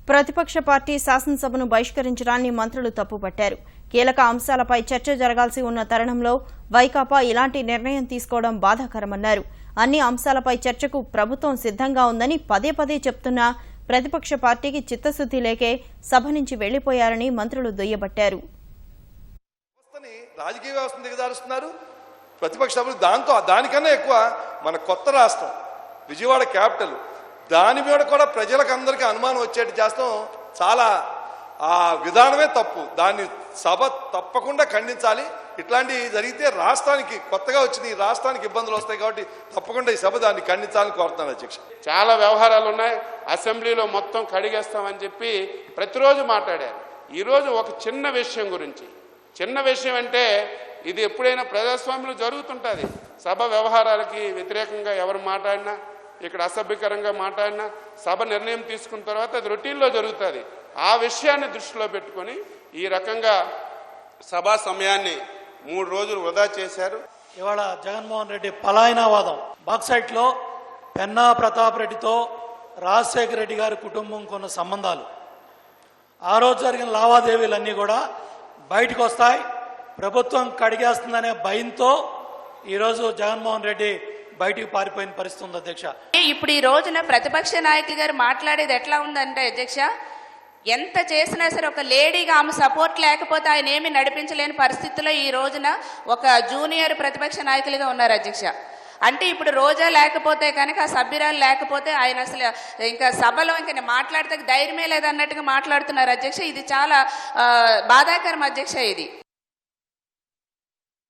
ప్రతిపక్ష పార్టీ శాసనసభను బహిష్కరించడాన్ని మంత్రులు తప్పుపట్టారు. కీలక అంశాలపై చర్చ జరగాల్సి ఉన్న తరుణంలో వైకాపా ఇలాంటి నిర్ణయం తీసుకోవడం బాధాకరమన్నారు. అన్ని అంశాలపై చర్చకు ప్రభుత్వం సిద్ధంగా ఉందని పదే పదే చెప్తున్నా ప్రతిపక్ష పార్టీకి చిత్తశుద్ధి లేకే సభ నుంచి వెళ్లిపోయారని మంత్రులు దుయ్యబట్టారు. రాజకీయ వ్యవస్థను దిగజారుస్తున్నారు ప్రతిపక్ష సభ్యులు. దానికన్నా ఎక్కువ మన కొత్త రాష్ట్రం విజయవాడ క్యాపిటల్, దాని మీద కూడా ప్రజలకు అందరికీ అనుమానం వచ్చేట్టు చేస్తాం. చాలా ఆ విధానమే తప్పు. దాన్ని సభ తప్పకుండా ఖండించాలి. ఇట్లాంటివి జరిగితే రాష్ట్రానికి కొత్తగా వచ్చింది, ఈ రాష్ట్రానికి ఇబ్బందులు వస్తాయి. కాబట్టి తప్పకుండా ఈ సభ దాన్ని ఖండించాలని కోరుతున్నాను అధ్యక్ష. చాలా వ్యవహారాలు ఉన్నాయి, అసెంబ్లీలో మొత్తం కడిగేస్తామని చెప్పి ప్రతిరోజు మాట్లాడారు. ఈరోజు ఒక చిన్న విషయం గురించి, చిన్న విషయం అంటే ఇది ఎప్పుడైనా ప్రజాస్వామ్యంలో జరుగుతుంటుంది. సభ వ్యవహారాలకి వ్యతిరేకంగా ఎవరు మాట్లాడినా, ఇక్కడ అసభ్యకరంగా మాట్లాడినా సభ నిర్ణయం తీసుకున్న తర్వాత అది రొటీన్లో జరుగుతుంది. ఆ విషయాన్ని దృష్టిలో పెట్టుకొని ఈ రకంగా సభా సమయాన్ని 3 రోజులు వృధా చేశారు. ఇవాళ జగన్మోహన్ రెడ్డి పలాయనావాదం, బాక్సైట్లో పెన్నా ప్రతాప్ రెడ్డితో రాజశేఖర రెడ్డి గారి కుటుంబం కొన్న సంబంధాలు, ఆ రోజు జరిగిన లావాదేవీలన్నీ కూడా బయటకు వస్తాయి. ప్రభుత్వం కడిగేస్తుందనే భయంతో ఈరోజు జగన్మోహన్ రెడ్డి బయటికి పారిపోయిన పరిస్థితి ఉంది అధ్యక్ష. ఇప్పుడు ఈ రోజున ప్రతిపక్ష నాయకులు గారు మాట్లాడేది ఎట్లా ఉందంటే అధ్యక్ష, ఎంత చేసినా సరే ఒక లేడీగా ఆమె సపోర్ట్ లేకపోతే ఆయన ఏమి నడిపించలేని పరిస్థితుల్లో ఈ రోజున ఒక జూనియర్ ప్రతిపక్ష నాయకులుగా ఉన్నారు అధ్యక్ష. అంటే ఇప్పుడు రోజా లేకపోతే కనుక, ఆ సభ్యురాలు లేకపోతే ఆయన అసలు ఇంకా సభలో ఇంకా మాట్లాడితే ధైర్యమే లేదన్నట్టుగా మాట్లాడుతున్నారు అధ్యక్ష. ఇది చాలా బాధాకరం అధ్యక్ష ఇది.